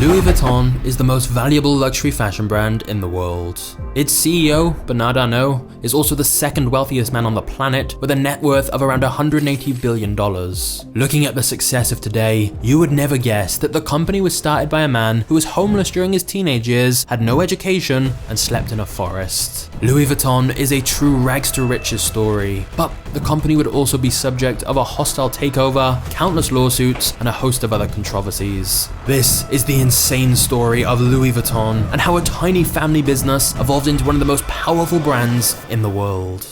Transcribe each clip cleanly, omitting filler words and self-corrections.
Louis Vuitton is the most valuable luxury fashion brand in the world. Its CEO, Bernard Arnault, is also the second wealthiest man on the planet with a net worth of around $180 billion. Looking at the success of today, you would never guess that the company was started by a man who was homeless during his teenage years, had no education, and slept in a forest. Louis Vuitton is a true rags to riches story, but the company would also be subject of a hostile takeover, countless lawsuits, and a host of other controversies. This is the insane story of Louis Vuitton and how a tiny family business evolved into one of the most powerful brands in the world.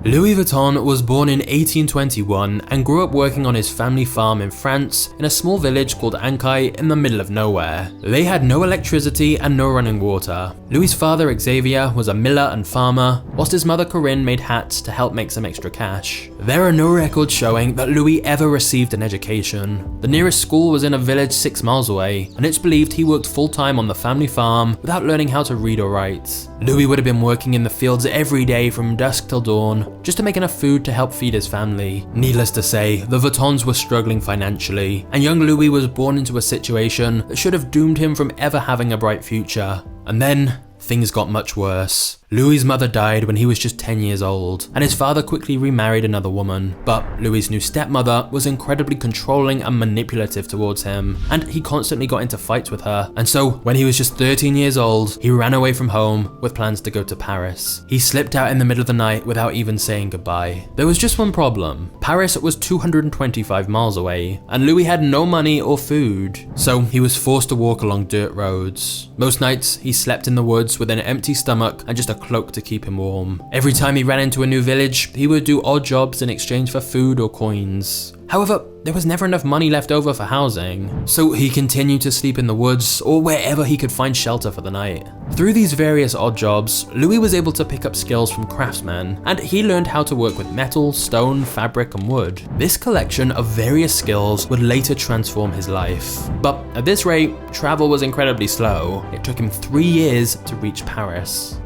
Louis Vuitton was born in 1821 and grew up working on his family farm in France in a small village called Ancaille in the middle of nowhere. They had no electricity and no running water. Louis's father Xavier was a miller and farmer, whilst his mother Corinne made hats to help make some extra cash. There are no records showing that Louis ever received an education. The nearest school was in a village 6 miles away, and it's believed he worked full-time on the family farm without learning how to read or write. Louis would have been working in the fields every day from dusk till dawn, just to make enough food to help feed his family. Needless to say, the Vuittons were struggling financially, and young Louis was born into a situation that should have doomed him from ever having a bright future. And then, things got much worse. Louis's mother died when he was just 10 years old, and his father quickly remarried another woman. But Louis's new stepmother was incredibly controlling and manipulative towards him, and he constantly got into fights with her. And so, when he was just 13 years old, he ran away from home with plans to go to Paris. He slipped out in the middle of the night without even saying goodbye. There was just one problem. Paris was 225 miles away, and Louis had no money or food, so he was forced to walk along dirt roads. Most nights, he slept in the woods with an empty stomach and just a cloak to keep him warm. Every time he ran into a new village, he would do odd jobs in exchange for food or coins. However, there was never enough money left over for housing, so he continued to sleep in the woods or wherever he could find shelter for the night. Through these various odd jobs, Louis was able to pick up skills from craftsmen, and he learned how to work with metal, stone, fabric, and wood. This collection of various skills would later transform his life. But at this rate, travel was incredibly slow. It took him 3 years to reach Paris.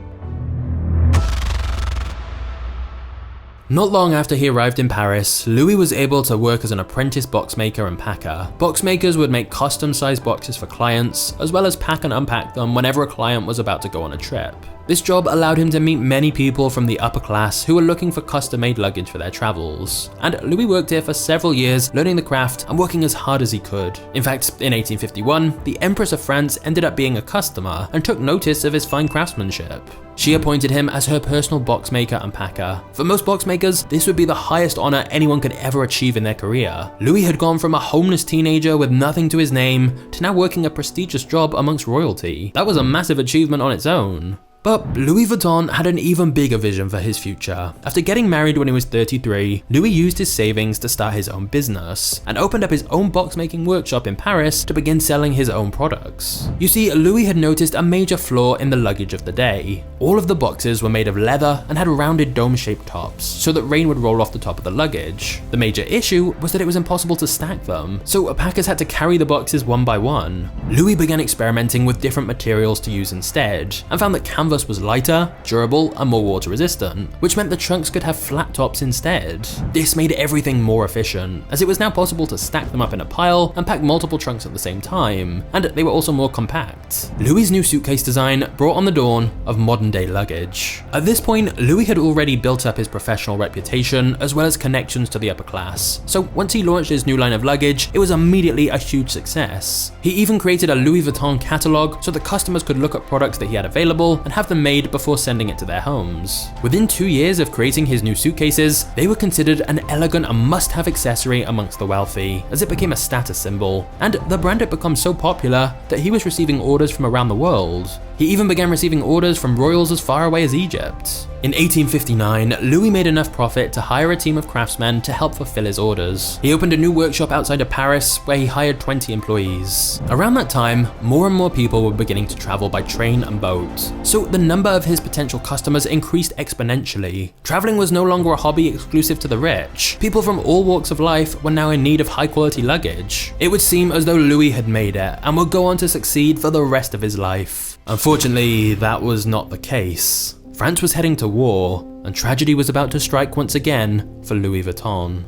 Not long after he arrived in Paris, Louis was able to work as an apprentice boxmaker and packer. Boxmakers would make custom-sized boxes for clients, as well as pack and unpack them whenever a client was about to go on a trip. This job allowed him to meet many people from the upper class who were looking for custom-made luggage for their travels. And Louis worked here for several years, learning the craft and working as hard as he could. In fact, in 1851, the Empress of France ended up being a customer and took notice of his fine craftsmanship. She appointed him as her personal boxmaker and packer. For most boxmakers, this would be the highest honor anyone could ever achieve in their career. Louis had gone from a homeless teenager with nothing to his name to now working a prestigious job amongst royalty. That was a massive achievement on its own. But Louis Vuitton had an even bigger vision for his future. After getting married when he was 33, Louis used his savings to start his own business and opened up his own box-making workshop in Paris to begin selling his own products. You see, Louis had noticed a major flaw in the luggage of the day. All of the boxes were made of leather and had rounded dome-shaped tops, so that rain would roll off the top of the luggage. The major issue was that it was impossible to stack them, so packers had to carry the boxes one by one. Louis began experimenting with different materials to use instead, and found that canvas was lighter, durable, and more water resistant, which meant the trunks could have flat tops instead. This made everything more efficient, as it was now possible to stack them up in a pile and pack multiple trunks at the same time, and they were also more compact. Louis's new suitcase design brought on the dawn of modern-day luggage. At this point, Louis had already built up his professional reputation as well as connections to the upper class, so once he launched his new line of luggage, it was immediately a huge success. He even created a Louis Vuitton catalog so that customers could look at products that he had available and have them made before sending it to their homes. Within 2 years of creating his new suitcases, they were considered an elegant and must-have accessory amongst the wealthy, as it became a status symbol, and the brand had become so popular that he was receiving orders from around the world. He even began receiving orders from royals as far away as Egypt. In 1859, Louis made enough profit to hire a team of craftsmen to help fulfill his orders. He opened a new workshop outside of Paris where he hired 20 employees. Around that time, more and more people were beginning to travel by train and boat, so the number of his potential customers increased exponentially. Traveling was no longer a hobby exclusive to the rich. People from all walks of life were now in need of high-quality luggage. It would seem as though Louis had made it and would go on to succeed for the rest of his life. Unfortunately, that was not the case. France was heading to war, and tragedy was about to strike once again for Louis Vuitton.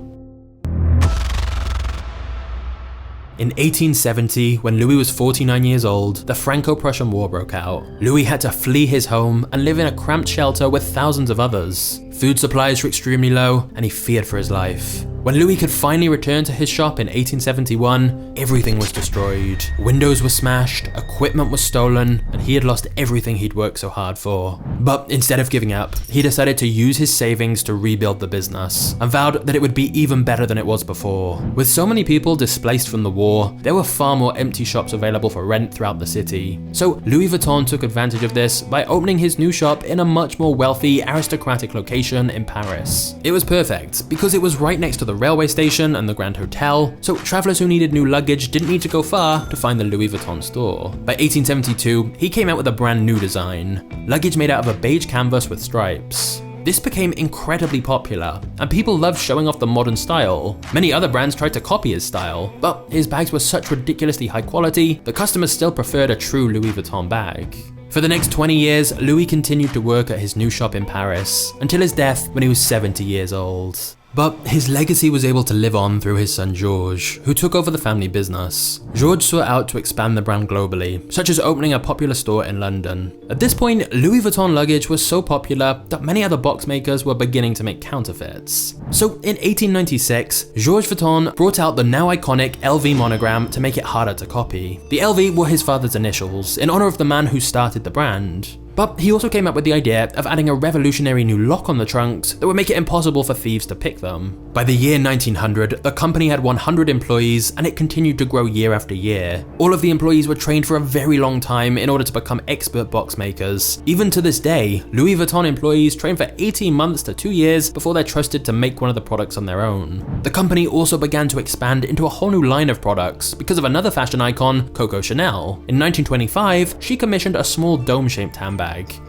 In 1870, when Louis was 49 years old, the Franco-Prussian War broke out. Louis had to flee his home and live in a cramped shelter with thousands of others. Food supplies were extremely low, and he feared for his life. When Louis could finally return to his shop in 1871, everything was destroyed. Windows were smashed, equipment was stolen, and he had lost everything he'd worked so hard for. But instead of giving up, he decided to use his savings to rebuild the business, and vowed that it would be even better than it was before. With so many people displaced from the war, there were far more empty shops available for rent throughout the city. So Louis Vuitton took advantage of this by opening his new shop in a much more wealthy, aristocratic location in Paris. It was perfect, because it was right next to the railway station and the Grand Hotel, so travelers who needed new luggage didn't need to go far to find the Louis Vuitton store. By 1872, he came out with a brand new design, luggage made out of a beige canvas with stripes. This became incredibly popular, and people loved showing off the modern style. Many other brands tried to copy his style, but his bags were such ridiculously high quality that customers still preferred a true Louis Vuitton bag. For the next 20 years, Louis continued to work at his new shop in Paris, until his death when he was 70 years old. But his legacy was able to live on through his son Georges, who took over the family business. Georges sought out to expand the brand globally, such as opening a popular store in London. At this point, Louis Vuitton luggage was so popular that many other box makers were beginning to make counterfeits. So in 1896, Georges Vuitton brought out the now iconic LV monogram to make it harder to copy. The LV were his father's initials, in honor of the man who started the brand. But he also came up with the idea of adding a revolutionary new lock on the trunks that would make it impossible for thieves to pick them. By the year 1900, the company had 100 employees, and it continued to grow year after year. All of the employees were trained for a very long time in order to become expert box makers. Even to this day, Louis Vuitton employees train for 18 months to 2 years before they're trusted to make one of the products on their own. The company also began to expand into a whole new line of products because of another fashion icon, Coco Chanel. In 1925, she commissioned a small dome-shaped handbag.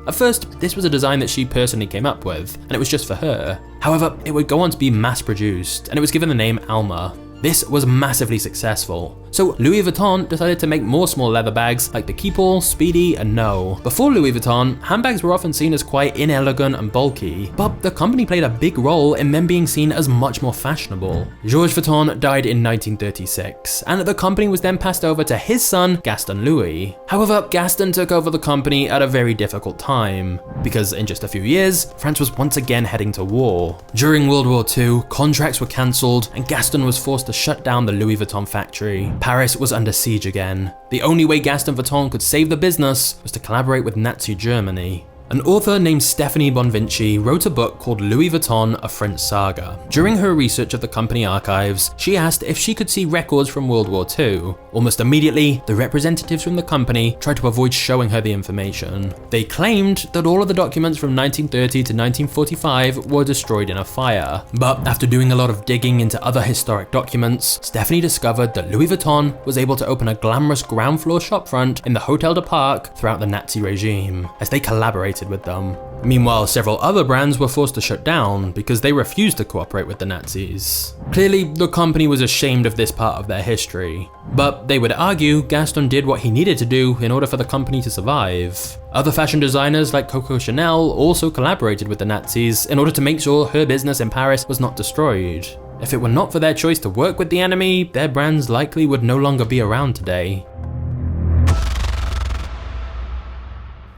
At first, this was a design that she personally came up with, and it was just for her. However, it would go on to be mass-produced, and it was given the name Alma. This was massively successful, so Louis Vuitton decided to make more small leather bags like the Keepall, Speedy, and No. Before Louis Vuitton, handbags were often seen as quite inelegant and bulky, but the company played a big role in them being seen as much more fashionable. Georges Vuitton died in 1936, and the company was then passed over to his son, Gaston Louis. However, Gaston took over the company at a very difficult time, because in just a few years, France was once again heading to war. During World War II, contracts were cancelled, and Gaston was forced to shut down the Louis Vuitton factory. Paris was under siege again. The only way Gaston Vuitton could save the business was to collaborate with Nazi Germany. An author named Stephanie Bonvinci wrote a book called Louis Vuitton, A French Saga. During her research of the company archives, she asked if she could see records from World War II. Almost immediately, the representatives from the company tried to avoid showing her the information. They claimed that all of the documents from 1930 to 1945 were destroyed in a fire. But after doing a lot of digging into other historic documents, Stephanie discovered that Louis Vuitton was able to open a glamorous ground floor shopfront in the Hotel de Parc throughout the Nazi regime, as they collaborated with them. Meanwhile, several other brands were forced to shut down because they refused to cooperate with the Nazis. Clearly, the company was ashamed of this part of their history, but they would argue Gaston did what he needed to do in order for the company to survive. Other fashion designers like Coco Chanel also collaborated with the Nazis in order to make sure her business in Paris was not destroyed. If it were not for their choice to work with the enemy, their brands likely would no longer be around today.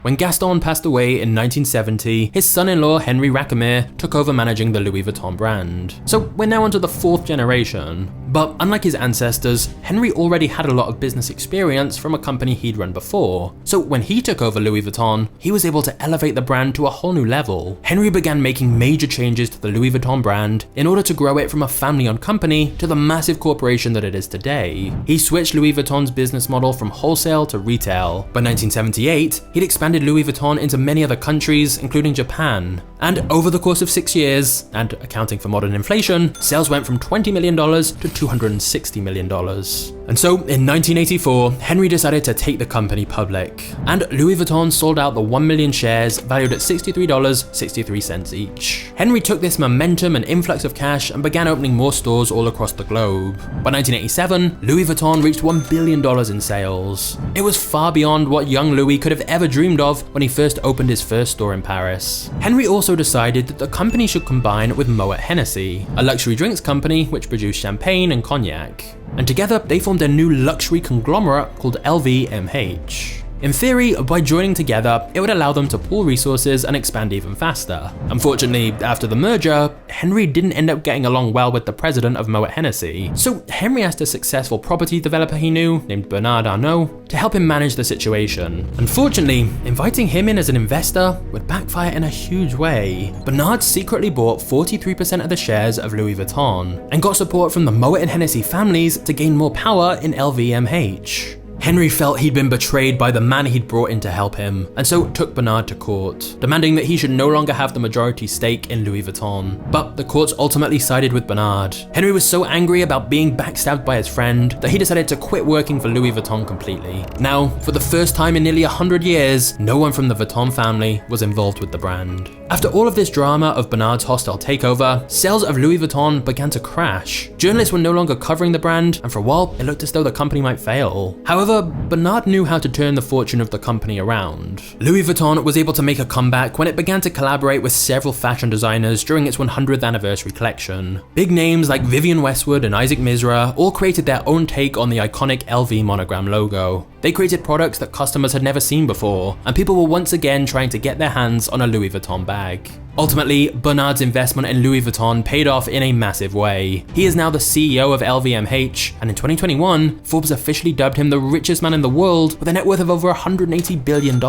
When Gaston passed away in 1970, his son-in-law Henri Racamire took over managing the Louis Vuitton brand. So we're now onto the 4th generation. But unlike his ancestors, Henri already had a lot of business experience from a company he'd run before. So when he took over Louis Vuitton, he was able to elevate the brand to a whole new level. Henri began making major changes to the Louis Vuitton brand in order to grow it from a family-owned company to the massive corporation that it is today. He switched Louis Vuitton's business model from wholesale to retail. By 1978, he'd expanded Louis Vuitton into many other countries, including Japan. And over the course of 6 years, and accounting for modern inflation, sales went from $20 million to $260 million. And so, in 1984, Henri decided to take the company public, and Louis Vuitton sold out the 1 million shares valued at $63.63 each. Henri took this momentum and influx of cash and began opening more stores all across the globe. By 1987, Louis Vuitton reached $1 billion in sales. It was far beyond what young Louis could have ever dreamed of when he first opened his first store in Paris. Henri also decided that the company should combine with Moet Hennessy, a luxury drinks company which produced champagne and cognac. and together they formed a new luxury conglomerate called LVMH. In theory, by joining together, it would allow them to pool resources and expand even faster. Unfortunately, after the merger, Henry didn't end up getting along well with the president of Moet Hennessy, so Henry asked a successful property developer he knew, named Bernard Arnault, to help him manage the situation. Unfortunately, inviting him in as an investor would backfire in a huge way. Bernard secretly bought 43% of the shares of Louis Vuitton, and got support from the Moet and Hennessy families to gain more power in LVMH. Henry felt he'd been betrayed by the man he'd brought in to help him, and so took Bernard to court, demanding that he should no longer have the majority stake in Louis Vuitton. But the courts ultimately sided with Bernard. Henry was so angry about being backstabbed by his friend that he decided to quit working for Louis Vuitton completely. Now, for the first time in nearly 100 years, no one from the Vuitton family was involved with the brand. After all of this drama of Bernard's hostile takeover, sales of Louis Vuitton began to crash. Journalists were no longer covering the brand, and for a while, it looked as though the company might fail. However, Bernard knew how to turn the fortune of the company around. Louis Vuitton was able to make a comeback when it began to collaborate with several fashion designers during its 100th anniversary collection. Big names like Vivienne Westwood and Isaac Mizrahi all created their own take on the iconic LV monogram logo. They created products that customers had never seen before, and people were once again trying to get their hands on a Louis Vuitton bag. Ultimately, Bernard's investment in Louis Vuitton paid off in a massive way. He is now the CEO of LVMH, and in 2021, Forbes officially dubbed him the richest man in the world with a net worth of over $180 billion.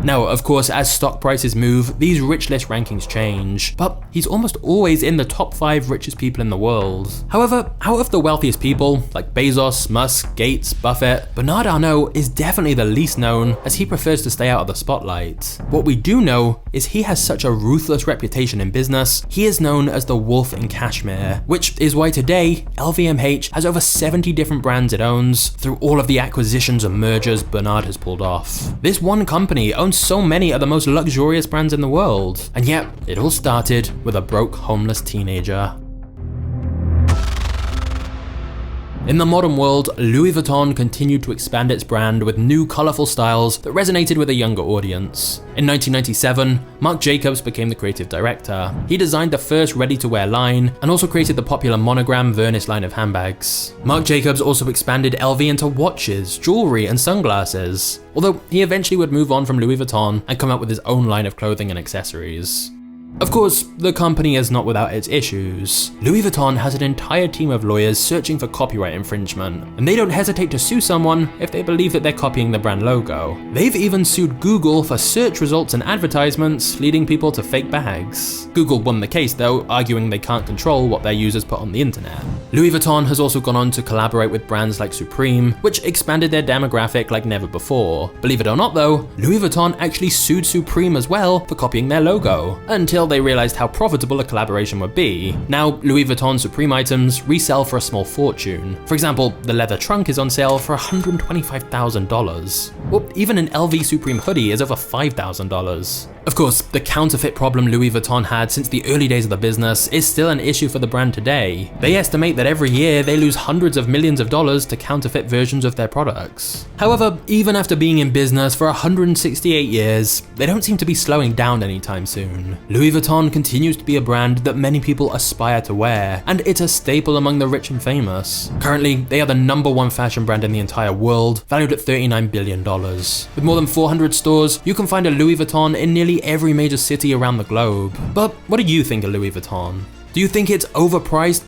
Now, of course, as stock prices move, these rich list rankings change, but he's almost always in the top 5 richest people in the world. However, out of the wealthiest people, like Bezos, Musk, Gates, Buffett, Bernard Arnault is definitely the least known, as he prefers to stay out of the spotlight. What we do know is he has such a ruthless reputation in business. He is known as the Wolf in Cashmere, which is why today LVMH has over 70 different brands it owns through all of the acquisitions and mergers Bernard has pulled off. This one company owns so many of the most luxurious brands in the world, and yet it all started with a broke, homeless teenager. In the modern world, Louis Vuitton continued to expand its brand with new colourful styles that resonated with a younger audience. In 1997, Marc Jacobs became the creative director. He designed the first ready-to-wear line and also created the popular monogram Vernus line of handbags. Marc Jacobs also expanded LV into watches, jewellery and sunglasses, although he eventually would move on from Louis Vuitton and come up with his own line of clothing and accessories. Of course, the company is not without its issues. Louis Vuitton has an entire team of lawyers searching for copyright infringement, and they don't hesitate to sue someone if they believe that they're copying the brand logo. They've even sued Google for search results and advertisements leading people to fake bags. Google won the case though, arguing they can't control what their users put on the internet. Louis Vuitton has also gone on to collaborate with brands like Supreme, which expanded their demographic like never before. Believe it or not though, Louis Vuitton actually sued Supreme as well for copying their logo, until they realized how profitable a collaboration would be. Now, Louis Vuitton Supreme items resell for a small fortune. For example, the leather trunk is on sale for $125,000. Or even an LV Supreme hoodie is over $5,000. Of course, the counterfeit problem Louis Vuitton had since the early days of the business is still an issue for the brand today. They estimate that every year they lose hundreds of millions of dollars to counterfeit versions of their products. However, even after being in business for 168 years, they don't seem to be slowing down anytime soon. Louis Vuitton continues to be a brand that many people aspire to wear, and it's a staple among the rich and famous. Currently, they are the #1 fashion brand in the entire world, valued at $39 billion. With more than 400 stores, you can find a Louis Vuitton in nearly every major city around the globe. But what do you think of Louis Vuitton? Do you think it's overpriced